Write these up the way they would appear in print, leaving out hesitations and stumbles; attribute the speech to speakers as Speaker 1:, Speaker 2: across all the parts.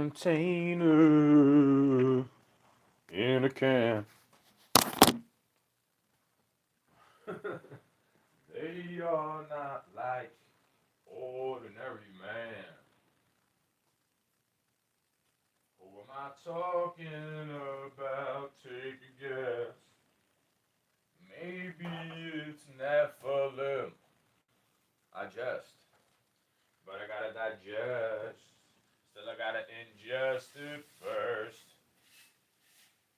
Speaker 1: container in a can. They are not like ordinary man. Who am I talking about? Take a guess. Maybe it's Nephilim. I jest, but I gotta digest. Still, I gotta ingest it first.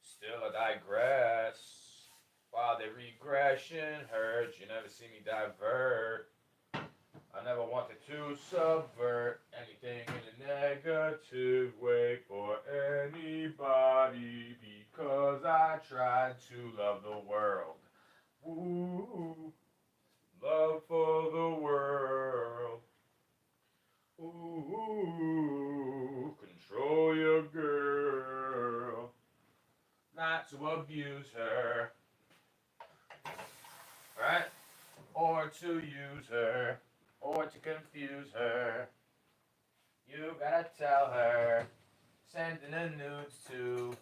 Speaker 1: Still, I digress. While the regression hurts, you never see me divert. I never wanted to subvert anything in a negative way for anybody because I tried to love the world. Ooh, love for the world. Ooh, control your girl. Not to abuse her, right? Or to use her, or to confuse her. You gotta tell her, sending the nudes to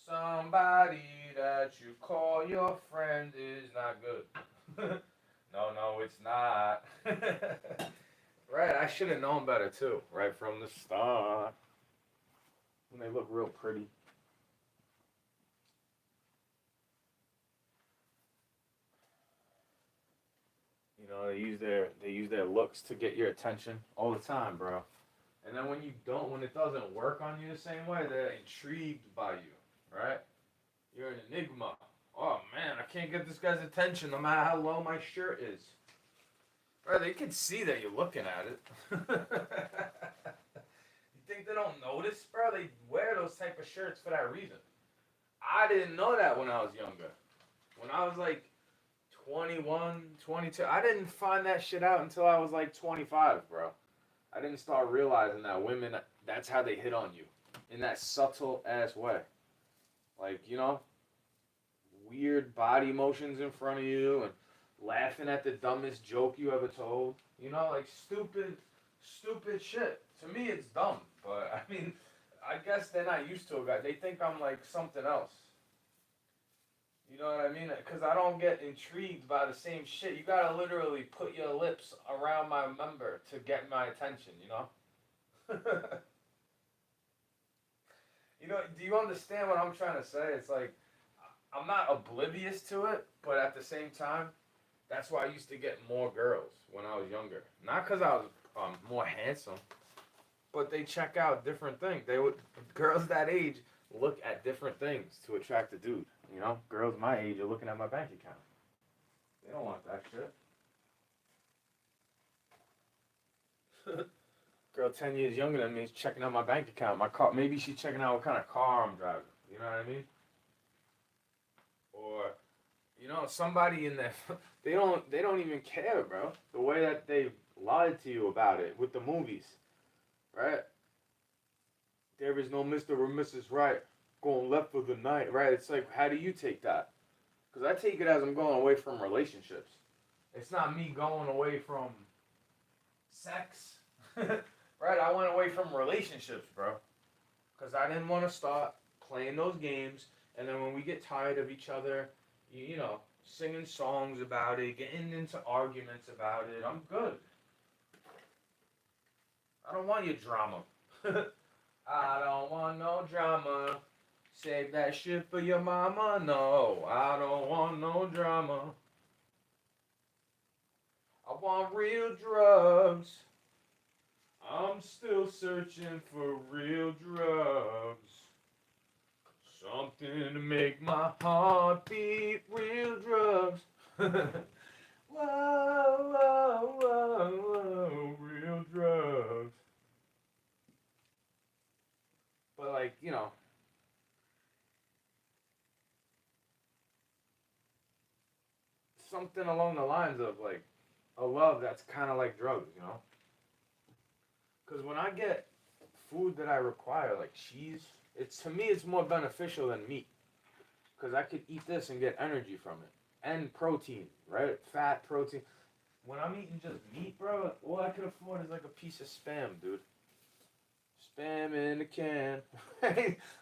Speaker 1: somebody that you call your friend is not good. No, it's not. Right, I should have known better too, right from the start. When they look real pretty. You know, they use their looks to get your attention all the time, bro. And then when it doesn't work on you the same way, they're intrigued by you, right? You're an enigma. Oh man, I can't get this guy's attention no matter how low my shirt is. Bro, they can see that you're looking at it. You think they don't notice, bro? They wear those type of shirts for that reason. I didn't know that when I was younger. When I was like 21, 22, I didn't find that shit out until I was like 25, bro. I didn't start realizing that women, that's how they hit on you. In that subtle ass way. Like, weird body motions in front of you and laughing at the dumbest joke you ever told. Like stupid shit. To me, it's dumb. But, I mean, I guess they're not used to it. They think I'm like something else. You know what I mean? Because I don't get intrigued by the same shit. You gotta literally put your lips around my member to get my attention, Do you understand what I'm trying to say? It's like, I'm not oblivious to it, but at the same time, that's why I used to get more girls when I was younger. Not because I was more handsome, but they check out different things. Girls that age look at different things to attract a dude. Girls my age are looking at my bank account. They don't want that shit. Girl 10 years younger than me is checking out my bank account, my car. Maybe she's checking out what kind of car I'm driving. You know what I mean? Or somebody in there. They don't even care, bro. The way that they lied to you about it with the movies, right? There is no Mr. or Mrs. Right going left for the night, right? It's like, how do you take that? Because I take it as I'm going away from relationships. It's not me going away from sex, right? I went away from relationships, bro. Because I didn't want to start playing those games, and then when we get tired of each other, singing songs about it, getting into arguments about it, I'm good. I don't want your drama. I don't want no drama. Save that shit for your mama. No, I don't want no drama. I want real drugs. I'm still searching for real drugs. Something to make my heart beat. Real drugs. Whoa, whoa, whoa, whoa, real drugs. But something along the lines of like a love that's kind of like drugs. Because when I get food that I require, like cheese, to me it's more beneficial than meat. Because I could eat this and get energy from it and protein, right? Fat, protein. When I'm eating just meat, bro, all I can afford is like a piece of spam, dude. Spam in the can.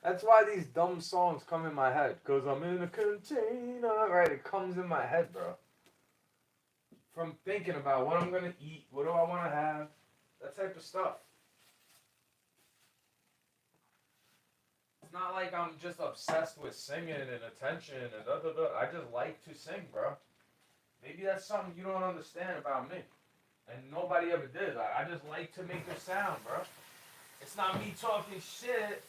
Speaker 1: That's why these dumb songs come in my head. Cause I'm in a container. Right, it comes in my head, bro. From thinking about what I'm gonna eat, what do I wanna have, that type of stuff. It's not like I'm just obsessed with singing and attention and da da da. I just like to sing, bro. Maybe that's something you don't understand about me. And nobody ever did. I just like to make a sound, bro. It's not me talking shit.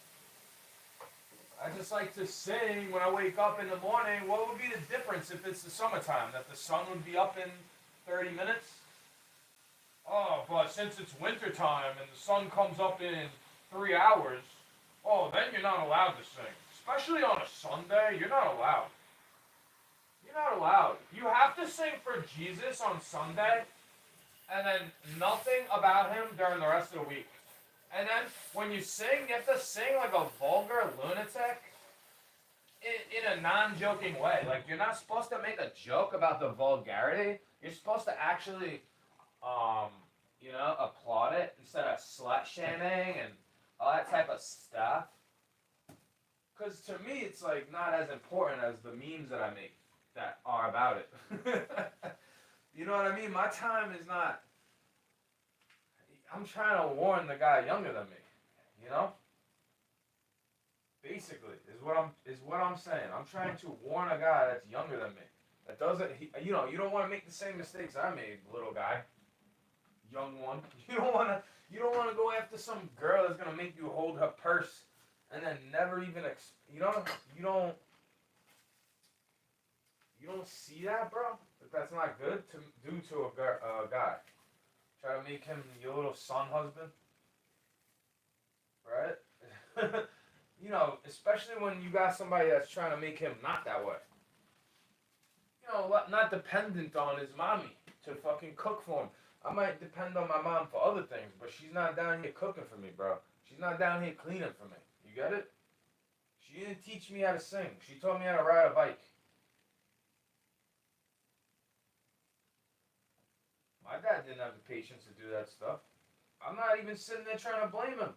Speaker 1: I just like to sing when I wake up in the morning. What would be the difference if it's the summertime? That the sun would be up in 30 minutes? Oh, but since it's wintertime and the sun comes up in 3 hours, oh, then you're not allowed to sing. Especially on a Sunday, you're not allowed. You're not allowed. You have to sing for Jesus on Sunday and then nothing about him during the rest of the week. And then when you sing, you have to sing like a vulgar lunatic in a non-joking way. Like, you're not supposed to make a joke about the vulgarity. You're supposed to actually, applaud it instead of slut-shaming and all that type of stuff. Because to me, it's like not as important as the memes that I make that are about it. You know what I mean? My time is not. I'm trying to warn the guy younger than me. You know? Basically, is what I'm saying. I'm trying to warn a guy that's younger than me. That doesn't. You don't want to make the same mistakes I made, little guy, young one. You don't want to. You don't want to go after some girl that's gonna make you hold her purse, and then never even. You don't. You don't. You don't see that, bro. That's not good to do to a guy. Try to make him your little son husband, right? Especially when you got somebody that's trying to make him not that way. Not dependent on his mommy to fucking cook for him. I might depend on my mom for other things, but she's not down here cooking for me, bro. She's not down here cleaning for me. You get it? She didn't teach me how to sing. She taught me how to ride a bike. My dad didn't have the patience to do that stuff. I'm not even sitting there trying to blame him.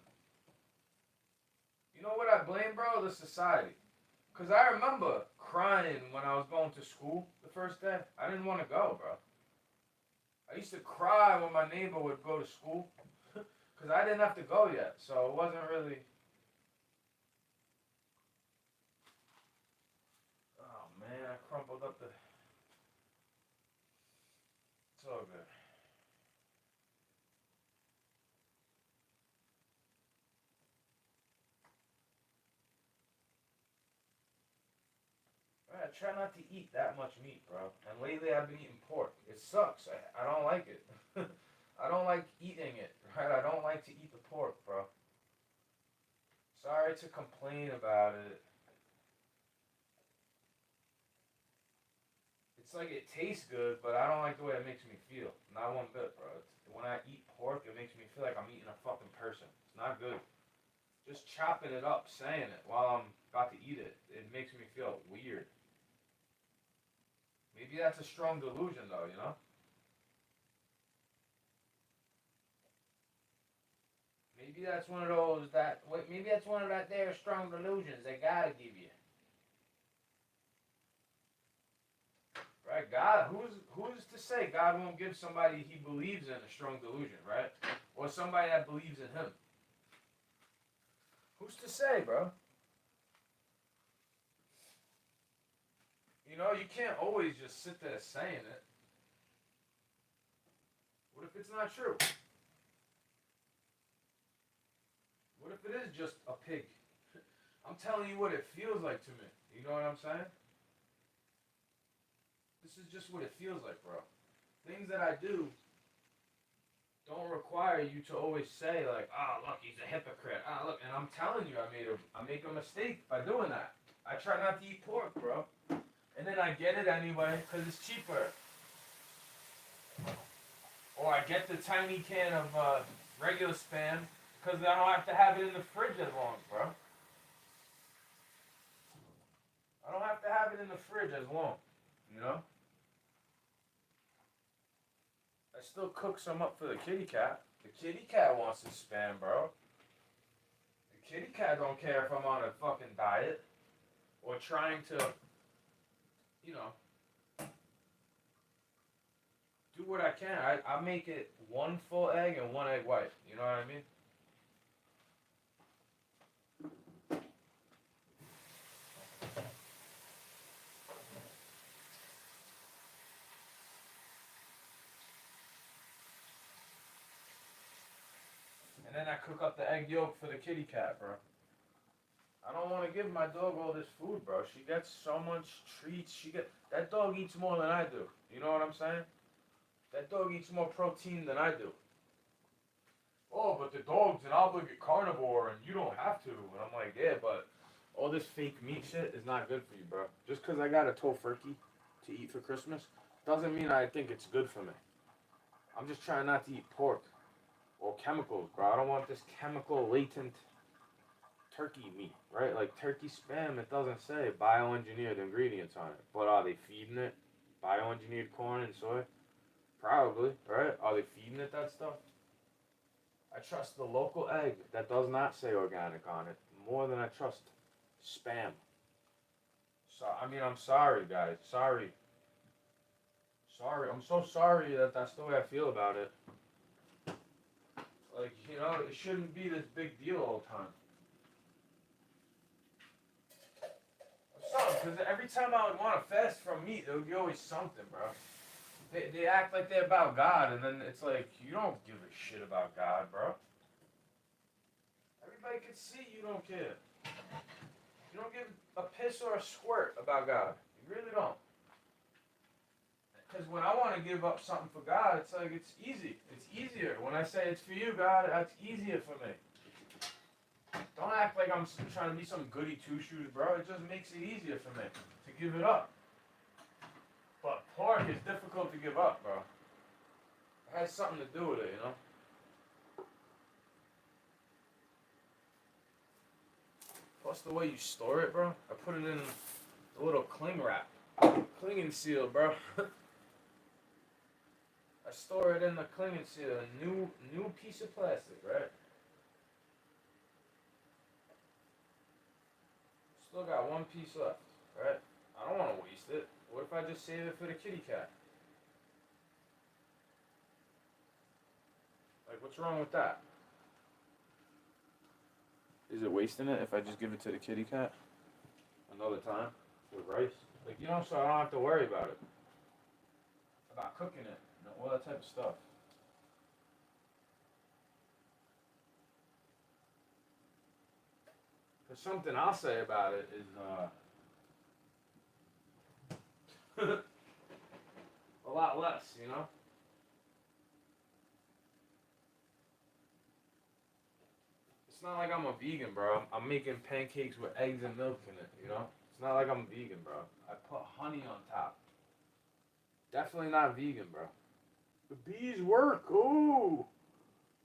Speaker 1: You know what I blame, bro? The society. Because I remember crying when I was going to school the first day. I didn't want to go, bro. I used to cry when my neighbor would go to school. Because I didn't have to go yet. So it wasn't really... Oh, man. I crumpled up the... It's all good. I try not to eat that much meat, bro. And lately I've been eating pork. It sucks. I don't like it. I don't like eating it, right? I don't like to eat the pork, bro. Sorry to complain about it. It's like it tastes good, but I don't like the way it makes me feel. Not one bit, bro. When I eat pork, it makes me feel like I'm eating a fucking person. It's not good. Just chopping it up, saying it while I'm about to eat it, it makes me feel weird. Maybe that's a strong delusion, though, you know? Maybe that's one of those that. Wait, maybe that's one of that there strong delusions they gotta give you. Right? God, who's to say God won't give somebody he believes in a strong delusion, right? Or somebody that believes in him. Who's to say, bro? You can't always just sit there saying it. What if it's not true? What if it is just a pig? I'm telling you what it feels like to me. You know what I'm saying? This is just what it feels like, bro. Things that I do don't require you to always say like, "Ah, oh, look, he's a hypocrite." Ah, look, and I'm telling you, I make a mistake by doing that. I try not to eat pork, bro, and then I get it anyway because it's cheaper. Or I get the tiny can of regular Spam because I don't have to have it in the fridge as long, bro. I don't have to have it in the fridge as long, you know. I still cook some up for the kitty cat. The kitty cat wants the Spam, bro. cat don't care if I'm on a fucking diet or trying to, you know, do what I can. I make it one full egg and one egg white. You know what I mean? And then I cook up the egg yolk for the kitty cat, bro. I don't want to give my dog all this food, bro. She gets so much treats. That dog eats more than I do. You know what I'm saying? That dog eats more protein than I do. Oh, but the dog's an obligate carnivore and you don't have to. And I'm like, yeah, but all this fake meat shit is not good for you, bro. Just because I got a tofurkey to eat for Christmas doesn't mean I think it's good for me. I'm just trying not to eat pork or chemicals, bro. I don't want this chemical latent turkey meat, right? Like turkey spam, it doesn't say bioengineered ingredients on it. But are they feeding it bioengineered corn and soy? Probably, right? Are they feeding it that stuff? I trust the local egg that does not say organic on it more than I trust spam. So I mean, I'm sorry, guys. Sorry. Sorry. I'm so sorry that that's the way I feel about it. Like, it shouldn't be this big deal all the time. Because every time I would want to fast from meat, there would be always something, bro. They act like they're about God, and then it's like, you don't give a shit about God, bro. Everybody can see you don't care. You don't give a piss or a squirt about God. You really don't. Because when I want to give up something for God, it's like, it's easy. It's easier. When I say it's for you, God, that's easier for me. Don't act like I'm trying to be some goody two-shoes, bro. It just makes it easier for me to give it up. But pork is difficult to give up, bro. It has something to do with it, Plus the way you store it, bro. I put it in a little cling wrap. Clinging seal, bro. I store it in the clinging seal. A new piece of plastic, right? Still got one piece left, right? I don't want to waste it. What if I just save it for the kitty cat? Like, what's wrong with that? Is it wasting it if I just give it to the kitty cat another time with rice? Like, so I don't have to worry about it. About cooking it, all that type of stuff. Because something I'll say about it is, a lot less, It's not like I'm a vegan, bro. I'm making pancakes with eggs and milk in it. It's not like I'm vegan, bro. I put honey on top. Definitely not vegan, bro. The bees work. Oh,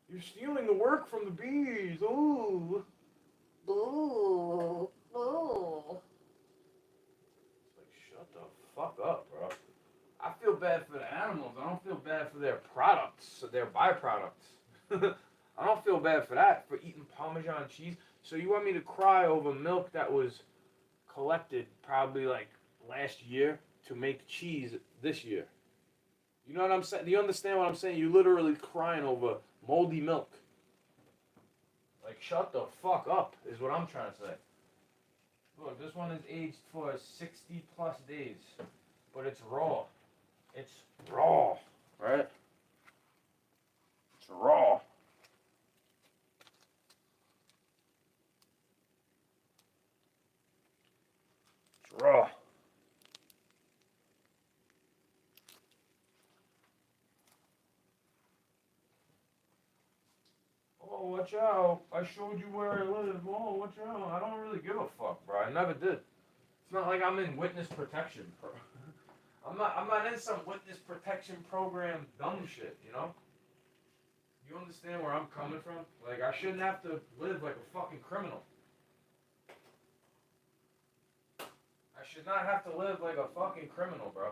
Speaker 1: you're stealing the work from the bees. Oh, oh, oh. It's like, shut the fuck up, bro. I feel bad for the animals. I don't feel bad for their products, their byproducts. I don't feel bad for that, for eating Parmesan cheese. So you want me to cry over milk that was collected probably like last year to make cheese this year? You know what I'm saying? Do you understand what I'm saying? You're literally crying over moldy milk. Like, shut the fuck up, is what I'm trying to say. Look, this one is aged for 60 plus days, but it's raw. It's raw, right? It's raw. It's raw. Oh, watch out. I showed you where I live. Oh, watch out. I don't really give a fuck, bro. I never did. It's not like I'm in witness protection, bro. I'm not in some witness protection program dumb shit, You understand where I'm coming from? Like, I shouldn't have to live like a fucking criminal. I should not have to live like a fucking criminal, bro.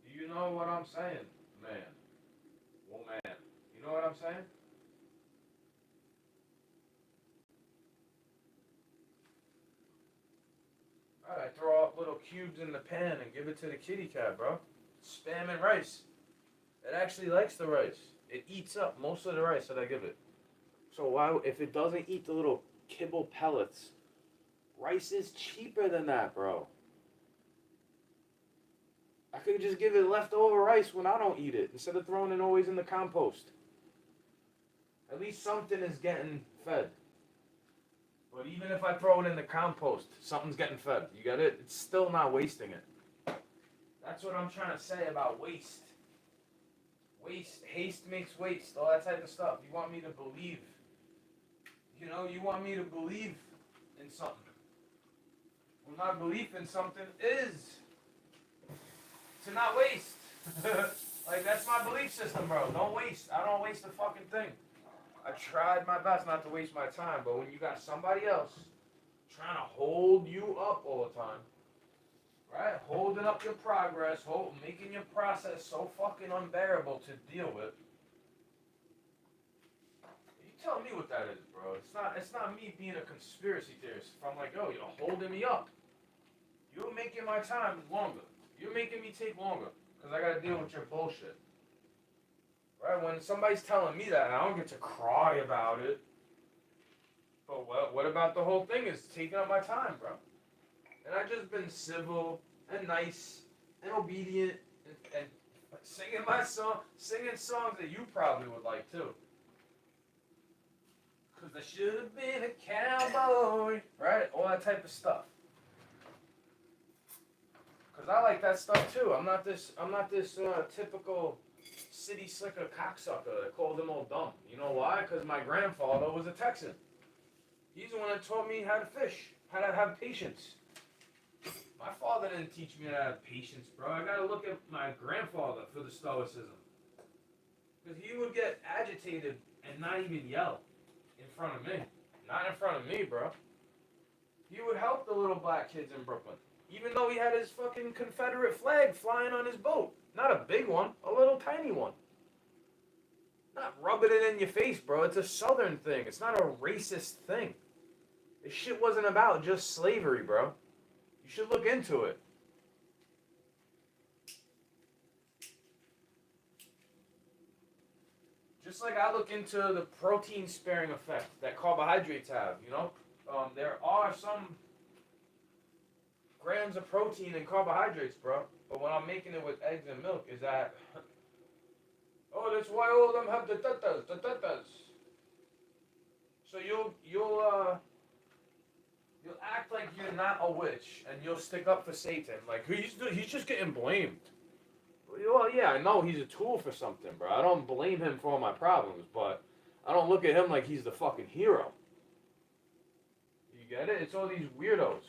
Speaker 1: Do you know what I'm saying, man? Well, man. You know what I'm saying? I throw up little cubes in the pan and give it to the kitty cat, bro. Spam and rice. It actually likes the rice. It eats up most of the rice that I give it. So why, if it doesn't eat the little kibble pellets, rice is cheaper than that, bro. I could just give it leftover rice when I don't eat it instead of throwing it always in the compost. At least something is getting fed. But even if I throw it in the compost, something's getting fed. You get it? It's still not wasting it. That's what I'm trying to say about waste. Haste makes waste, all that type of stuff. You want me to believe. You want me to believe in something. Well, my belief in something is to not waste. Like, that's my belief system, bro. Don't waste. I don't waste a fucking thing. I tried my best not to waste my time, but when you got somebody else trying to hold you up all the time, right? Holding up your progress, making your process so fucking unbearable to deal with. You tell me what that is, bro. It's not me being a conspiracy theorist. If I'm like, yo, you're holding me up. You're making my time longer. You're making me take longer. Because I gotta deal with your bullshit. Right? When somebody's telling me that, I don't get to cry about it. But what about the whole thing is taking up my time, bro? And I've just been civil and nice and obedient and singing singing songs that you probably would like too. Cause I should have been a cowboy, right? All that type of stuff. Cause I like that stuff too. I'm not this typical city slicker cocksucker that called them all dumb. You know why? Cause my grandfather was a Texan. He's the one that taught me how to fish, how to have patience. My father didn't teach me how to have patience, bro. I gotta look at my grandfather for the stoicism. Because he would get agitated and not even yell in front of me. Not in front of me, bro. He would help the little black kids in Brooklyn. Even though he had his fucking Confederate flag flying on his boat. Not a big one, a little tiny one. Not rubbing it in your face, bro. It's a southern thing. It's not a racist thing. This shit wasn't about just slavery, bro. You should look into it. Just like I look into the protein sparing effect that carbohydrates have, there are some grams of protein in carbohydrates, bro. But when I'm making it with eggs and milk, is that, oh, that's why all of them have the tatas. So you'll act like you're not a witch, and you'll stick up for Satan. Like, he's just getting blamed. Well, yeah, I know he's a tool for something, bro. I don't blame him for all my problems, but I don't look at him like he's the fucking hero. You get it? It's all these weirdos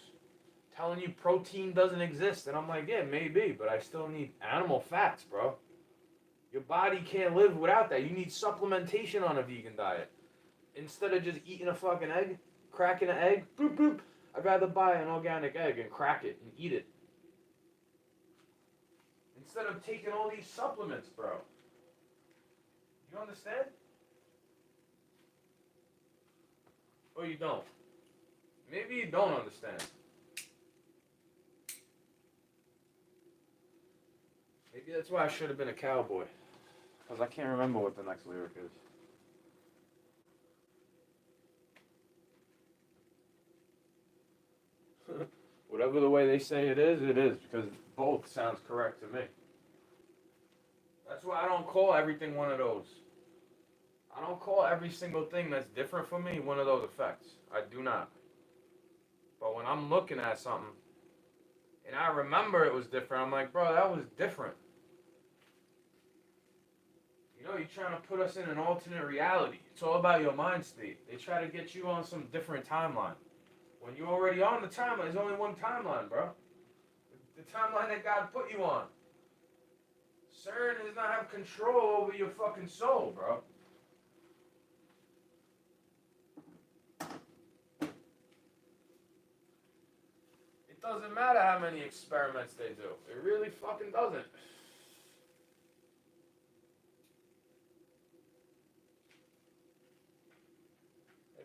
Speaker 1: telling you protein doesn't exist, and I'm like, yeah, maybe, but I still need animal fats, bro. Your body can't live without that. You need supplementation on a vegan diet. Instead of just eating a fucking egg, cracking an egg, boop, boop, I'd rather buy an organic egg and crack it and eat it. Instead of taking all these supplements, bro. You understand? Or you don't. Maybe you don't understand. Maybe that's why I should have been a cowboy. Because I can't remember what the next lyric is. Whatever the way they say it is, because both sounds correct to me. That's why I don't call everything one of those. I don't call every single thing that's different from me one of those effects. I do not. But when I'm looking at something, and I remember it was different, I'm like, bro, that was different. You're trying to put us in an alternate reality. It's all about your mind state. They try to get you on some different timeline. When you're already on the timeline, there's only one timeline, bro. The timeline that God put you on. CERN does not have control over your fucking soul, bro. It doesn't matter how many experiments they do. It really fucking doesn't.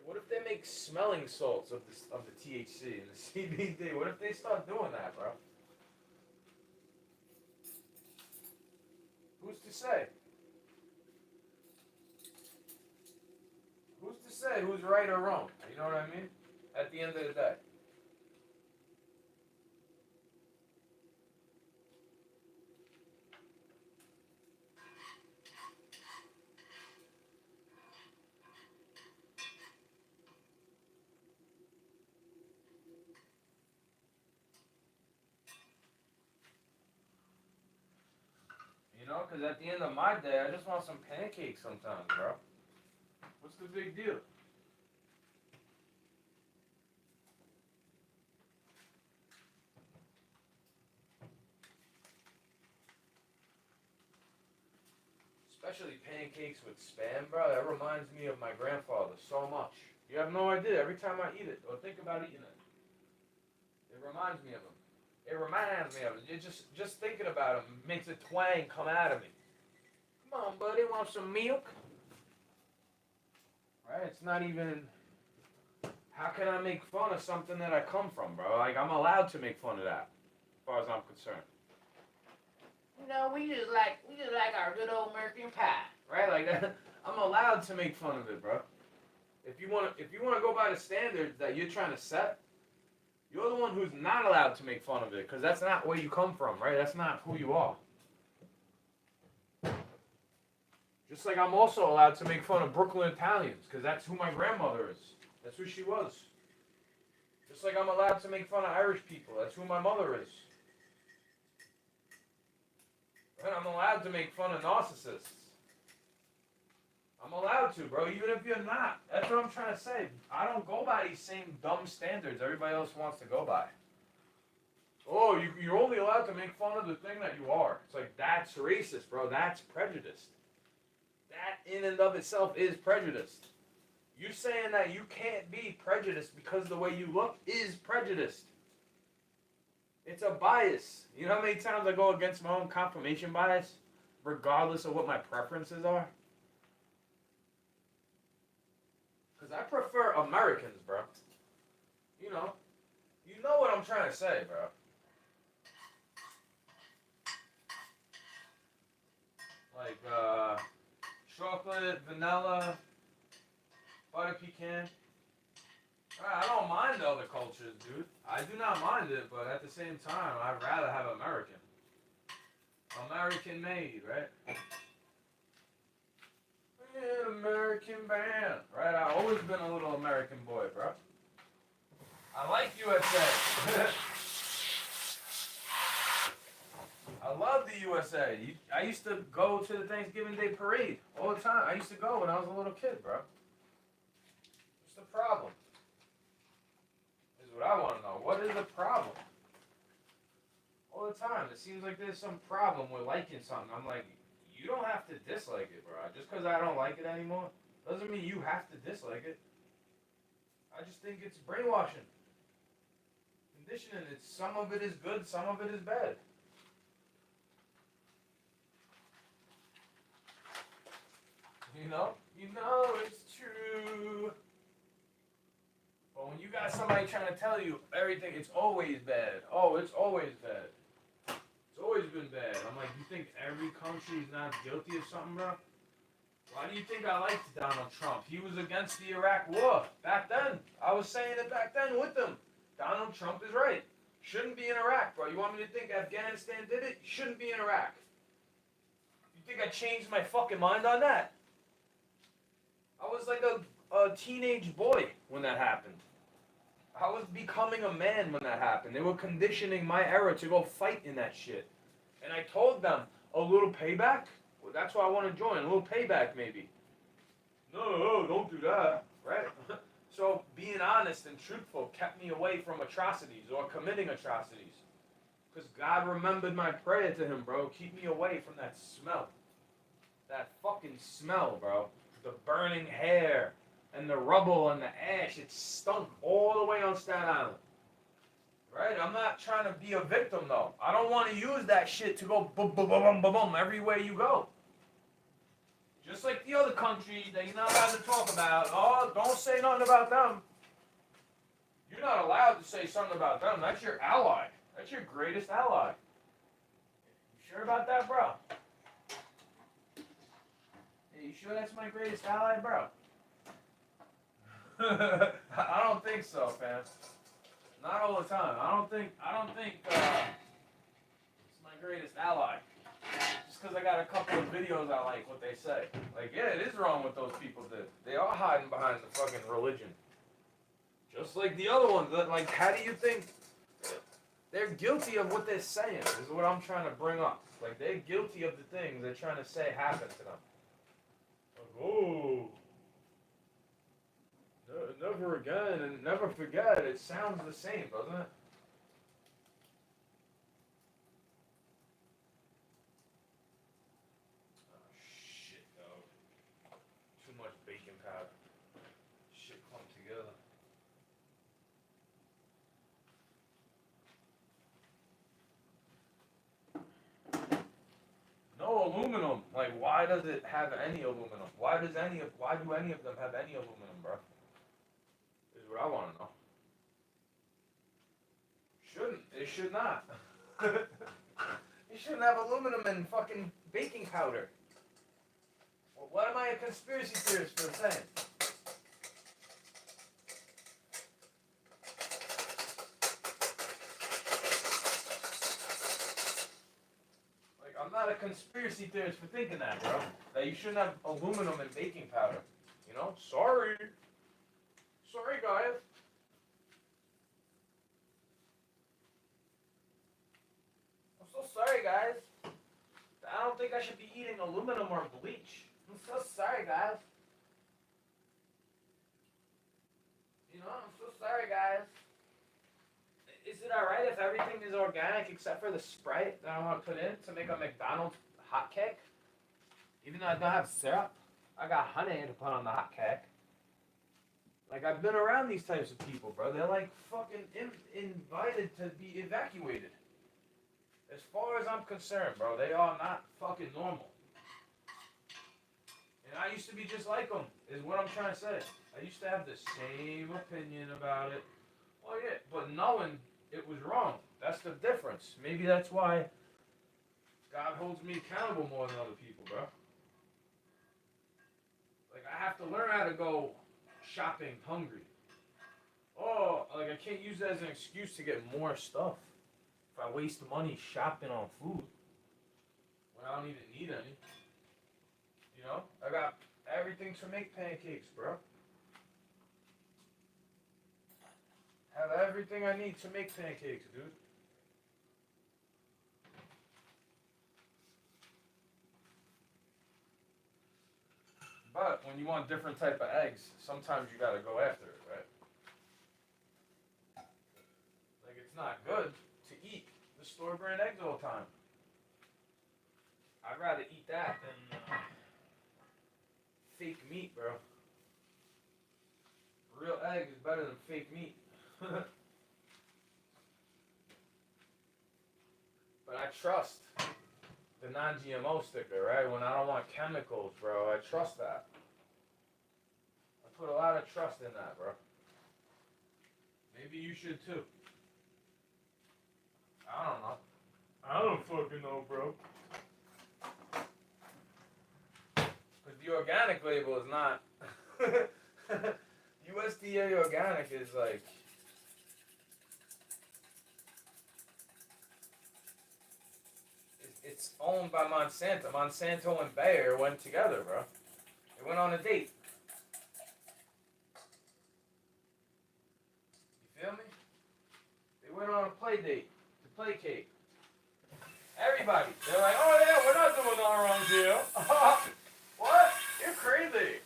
Speaker 1: What if they make smelling salts of the THC and the CBD? What if they start doing that, bro? Who's to say? Who's to say who's right or wrong? You know what I mean? At the end of the day. You know, because at the end of my day, I just want some pancakes sometimes, bro. What's the big deal? Especially pancakes with Spam, bro. That reminds me of my grandfather so much. You have no idea. Every time I eat it, or think about eating it, it reminds me of him. It reminds me of him. It just thinking about him makes a twang come out of me. Come on, buddy, want some milk? Right? It's not even. How can I make fun of something that I come from, bro? Like, I'm allowed to make fun of that, as far as I'm concerned. You know, we just like our good old American pie, right? Like that. I'm allowed to make fun of it, bro. If you wanna go by the standards that you're trying to set, you're the one who's not allowed to make fun of it, because that's not where you come from, right? That's not who you are. Just like I'm also allowed to make fun of Brooklyn Italians, because that's who my grandmother is. That's who she was. Just like I'm allowed to make fun of Irish people. That's who my mother is. And I'm allowed to make fun of narcissists. I'm allowed to, bro, even if you're not. That's what I'm trying to say. I don't go by these same dumb standards everybody else wants to go by. Oh, you're only allowed to make fun of the thing that you are. It's like, that's racist, bro. That's prejudiced. That in and of itself is prejudiced. You saying that you can't be prejudiced because the way you look is prejudiced. It's a bias. You know how many times I go against my own confirmation bias, regardless of what my preferences are? Because I prefer Americans, bro. You know what I'm trying to say, bro. Like, chocolate, vanilla, butter pecan. I don't mind the other cultures, dude. I do not mind it, but at the same time, I'd rather have American. American made, right? Yeah, American band, right? I've always been a little American boy, bro. I like USA. I love the USA. I used to go to the Thanksgiving Day parade all the time. I used to go when I was a little kid, bro. What's the problem? Is what I want to know. What is the problem? All the time. It seems like there's some problem with liking something. I'm like, you don't have to dislike it, bro. Just because I don't like it anymore doesn't mean you have to dislike it. I just think it's brainwashing. Conditioning. Some of it is good, some of it is bad. You know it's true. But when you got somebody trying to tell you everything, it's always bad. Oh, it's always bad. It's always been bad. I'm like, you think every country is not guilty of something, bro? Why do you think I liked Donald Trump? He was against the Iraq War back then. I was saying it back then with him. Donald Trump is right. Shouldn't be in Iraq, bro. You want me to think Afghanistan did it? Shouldn't be in Iraq. You think I changed my fucking mind on that? I was like a teenage boy when that happened. I was becoming a man when that happened. They were conditioning my era to go fight in that shit. And I told them, a little payback? Well, that's why I want to join. A little payback, maybe. No, don't do that. Right? So being honest and truthful kept me away from atrocities or committing atrocities. Because God remembered my prayer to him, bro. Keep me away from that smell. That fucking smell, bro. The burning hair and the rubble and the ash. It stunk all the way on Staten Island. Right? I'm not trying to be a victim, though. I don't want to use that shit to go boom, boom, boom, boom, boom, boom everywhere you go. Just like the other countries that you're not allowed to talk about. Oh, don't say nothing about them. You're not allowed to say something about them. That's your ally. That's your greatest ally. You sure about that, bro? Hey, you sure that's my greatest ally, bro? I don't think so, fam. Not all the time. I don't think it's my greatest ally. Just because I got a couple of videos I like what they say. Like, yeah, it is wrong what those people did. They are hiding behind the fucking religion. Just like the other ones. Like, how do you think they're guilty of what they're saying? Is what I'm trying to bring up. Like, they're guilty of the things they're trying to say happened to them. Like, oh, never again and never forget. It sounds the same, doesn't it? Shit, dog. Too much baking powder. Shit clumped together. No aluminum. Like, why does it have any aluminum? Why do any of them have any aluminum, bro? Is what I want to know. Shouldn't. It should not. You shouldn't have aluminum in fucking baking powder. Well, what am I a conspiracy theorist for saying? Like, I'm not a conspiracy theorist for thinking that, bro. That you shouldn't have aluminum in baking powder. You know? Sorry. Sorry, guys. I'm so sorry, guys. I don't think I should be eating aluminum or bleach. I'm so sorry, guys. You know, I'm so sorry, guys. Is it alright if everything is organic except for the Sprite that I want to put in to make a McDonald's hot cake? Even though I don't have syrup, I got honey to put on the hot cake. Like, I've been around these types of people, bro. They're like fucking invited to be evacuated. As far as I'm concerned, bro, they are not fucking normal. And I used to be just like them, is what I'm trying to say. I used to have the same opinion about it. Well, yeah, but knowing it was wrong. That's the difference. Maybe that's why God holds me accountable more than other people, bro. Like, I have to learn how to go shopping hungry. Oh, like, I can't use that as an excuse to get more stuff. If I waste money shopping on food when I don't even need any. You know? I got everything to make pancakes, bro. Have everything I need to make pancakes, dude. But when you want different type of eggs, sometimes you gotta go after it, right? Like, it's not good to eat the store brand eggs all the time. I'd rather eat that than fake meat, bro. Real egg is better than fake meat. But I trust the non-GMO sticker, right? When I don't want chemicals, bro, I trust that. I put a lot of trust in that, bro. Maybe you should too. I don't know. I don't fucking know, bro. Because the organic label is not. USDA organic is like. It's owned by Monsanto. Monsanto and Bayer went together, bro. They went on a date. You feel me? They went on a play date to play cake. Everybody. They're like, oh yeah, we're not doing nothing wrong here. What? You're crazy.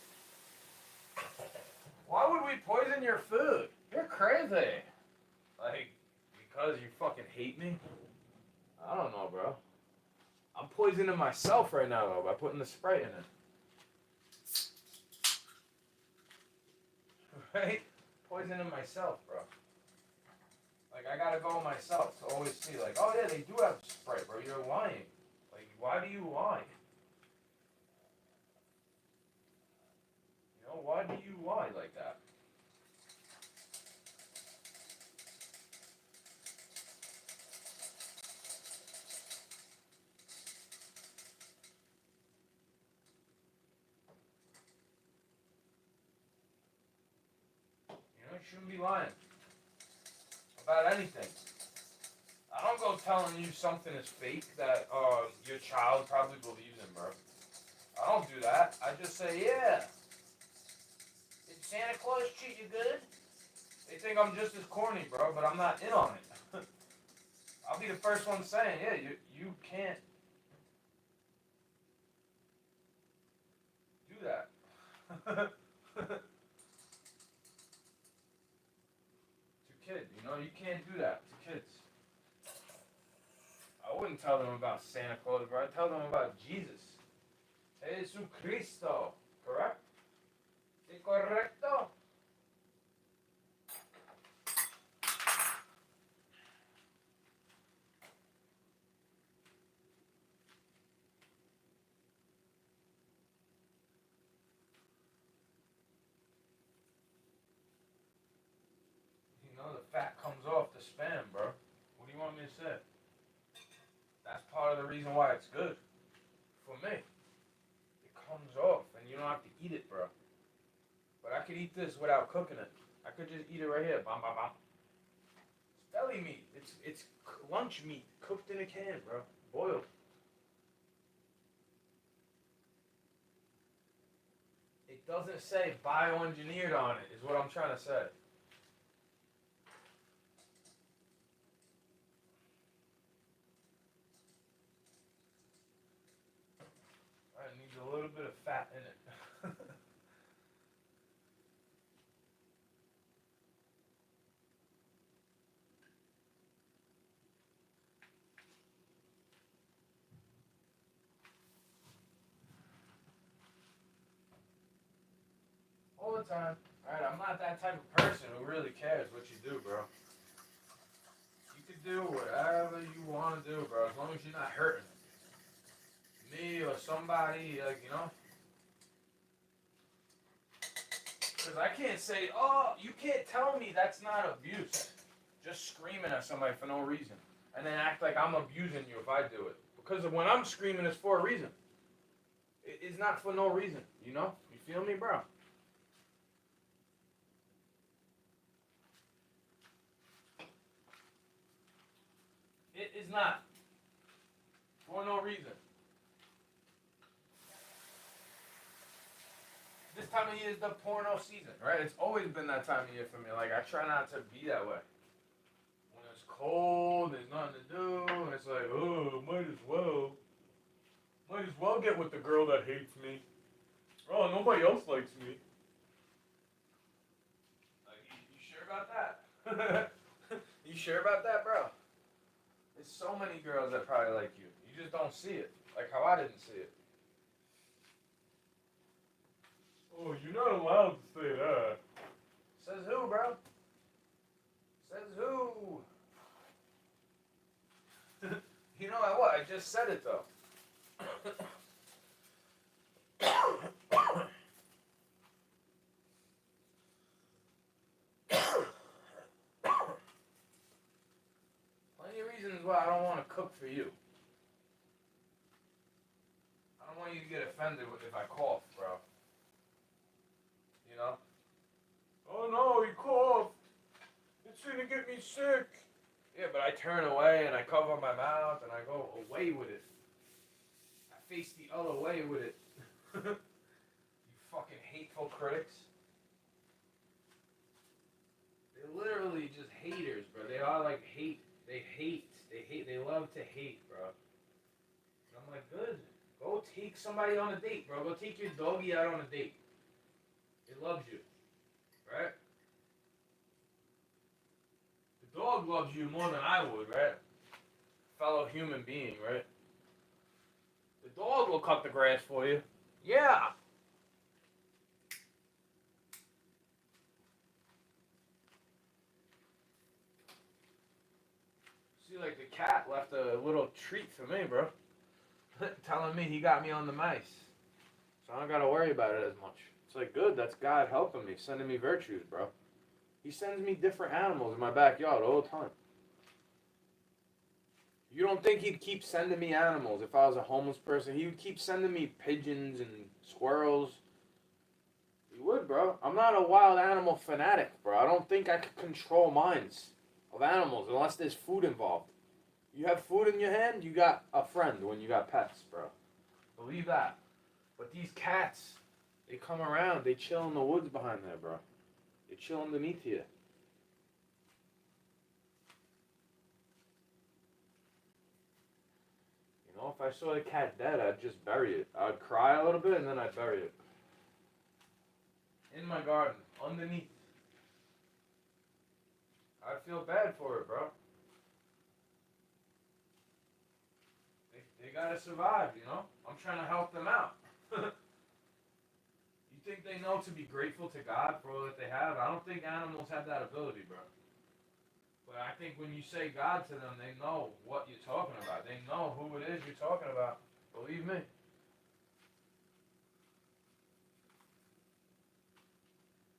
Speaker 1: Why would we poison your food? You're crazy. Like, because you fucking hate me? I don't know, bro. I'm poisoning myself right now, though, by putting the Sprite in it. Right? Poisoning myself, bro. Like, I gotta go myself to always see, like, oh yeah, they do have Sprite, bro. You're lying. Like, why do you lie? know, why do you lie like that? You know, you shouldn't be lying about anything. I don't go telling you something is fake that your child probably believes in, bro. I don't do that. I just say, yeah. Did Santa Claus treat you good? They think I'm just as corny, bro, but I'm not in on it. I'll be the first one saying, yeah, you can't do that. To kids, you know, you can't do that to kids. I wouldn't tell them about Santa Claus, bro. I'd tell them about Jesus. Jesucristo. Correct? ¿Sí correcto? You know, the fat comes off the spam, bro. What do you want me to say? That's part of the reason why it's good. For me. It comes off, and you don't have to eat it, bro. But I could eat this without cooking it. I could just eat it right here. Bam, bam, bam. It's belly meat. It's lunch meat cooked in a can, bro. Boiled. It doesn't say bioengineered on it, is what I'm trying to say. It needs a little bit of fat in it. All the time. Alright, I'm not that type of person who really cares what you do, bro. You can do whatever you want to do, bro, as long as you're not hurting me or somebody, like, you know? Because I can't say, oh, you can't tell me that's not abuse. Just screaming at somebody for no reason. And then act like I'm abusing you if I do it. Because when I'm screaming, it's for a reason. It's not for no reason, you know? You feel me, bro? It is not. For no reason. This time of year is the porno season, right? It's always been that time of year for me. Like, I try not to be that way. When it's cold, there's nothing to do, and it's like, oh, might as well. Might as well get with the girl that hates me. Oh, nobody else likes me. Like, you sure about that? You sure about that, bro? There's so many girls that probably like you. You just don't see it. Like how I didn't see it. Oh, you're not allowed to say that. Says who, bro? Says who? You know what? I just said it though. Plenty of reasons why I don't want to cook for you. I don't want you to get offended if I cough, bro. You know? Oh no, he coughed. It's gonna get me sick. Yeah, but I turn away and I cover my mouth and I go away with it. I face the other way with it. You fucking hateful critics. They're literally just haters, bro. They are like hate. They hate. They hate. They love to hate, bro. And I'm like, good. Go take somebody on a date, bro. Go take your doggy out on a date. It loves you, right? The dog loves you more than I would, right? Fellow human being, right? The dog will cut the grass for you. Yeah. See, like the cat left a little treat for me, bro. Telling me he got me on the mice. So I don't gotta worry about it as much. It's like, good, that's God helping me, sending me virtues, bro. He sends me different animals in my backyard all the time. You don't think he'd keep sending me animals if I was a homeless person? He would keep sending me pigeons and squirrels. He would, bro. I'm not a wild animal fanatic, bro. I don't think I could control minds of animals unless there's food involved. You have food in your hand, you got a friend when you got pets, bro. Believe that. But these cats, they come around, they chill in the woods behind there, bro. They chill underneath here. You know, if I saw the cat dead, I'd just bury it. I'd cry a little bit and then I'd bury it. In my garden, underneath. I'd feel bad for it, bro. They gotta survive, you know? I'm trying to help them out. You think they know to be grateful to God for all that they have? I don't think animals have that ability, bro. But I think when you say God to them, they know what you're talking about. They know who it is you're talking about. Believe me.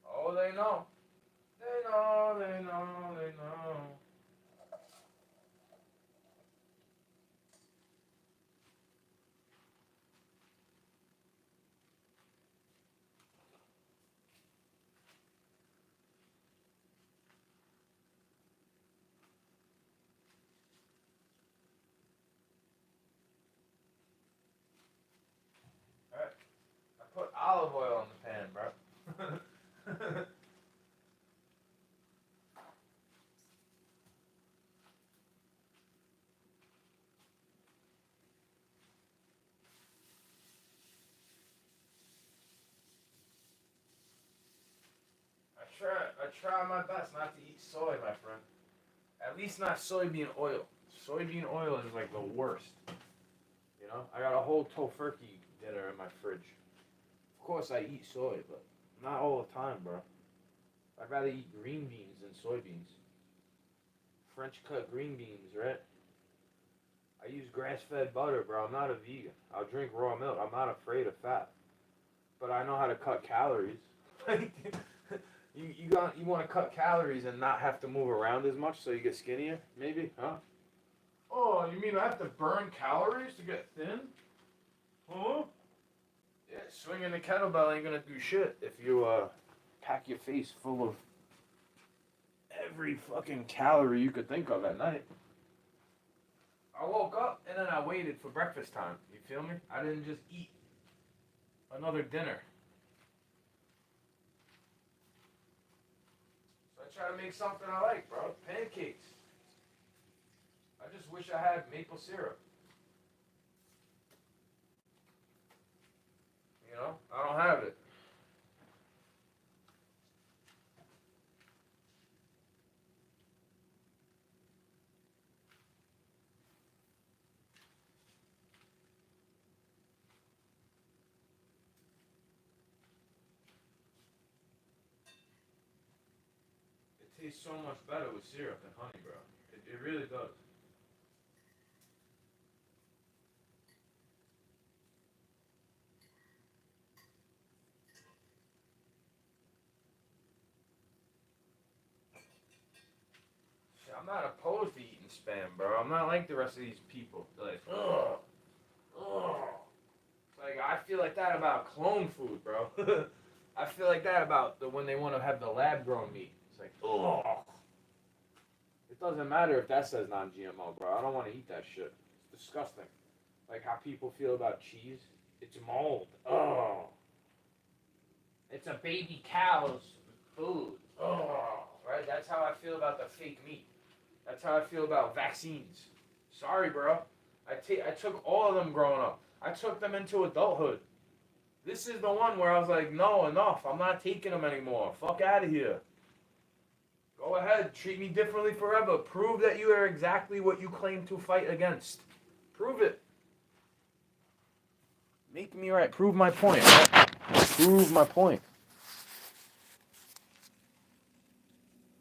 Speaker 1: Oh, they know. They know, they know, they know. Alright. I put olive oil in the pan, bro. I try my best not to eat soy, my friend. At least not soybean oil. Soybean oil is like the worst. You know, I got a whole tofurkey dinner in my fridge. Of course, I eat soy, but not all the time, bro. I'd rather eat green beans than soybeans. French cut green beans, right? I use grass-fed butter, bro. I'm not a vegan. I'll drink raw milk. I'm not afraid of fat. But I know how to cut calories. You want to cut calories and not have to move around as much so you get skinnier? Maybe, huh? Oh, you mean I have to burn calories to get thin? Huh? Yeah, swinging the kettlebell ain't gonna do shit if you pack your face full of every fucking calorie you could think of at night. I woke up and then I waited for breakfast time. You feel me? I didn't just eat another dinner. So I try to make something I like, bro. Pancakes. I just wish I had maple syrup. You know? I don't have it. It tastes so much better with syrup than honey, bro. It really does. I'm not opposed to eating spam, bro. I'm not like the rest of these people. They're like, ugh, ugh. It's like, I feel like that about clone food, bro. I feel like that about when they want to have the lab-grown meat. It's like, ugh. It doesn't matter if that says non-GMO, bro. I don't want to eat that shit. It's disgusting. Like how people feel about cheese. It's mold. Oh. It's a baby cow's food. Oh. Right? That's how I feel about the fake meat. That's how I feel about vaccines. Sorry, bro. I took all of them growing up. I took them into adulthood. This is the one where I was like, no, enough. I'm not taking them anymore. Fuck out of here. Go ahead. Treat me differently forever. Prove that you are exactly what you claim to fight against. Prove it. Make me right. Prove my point. Prove my point.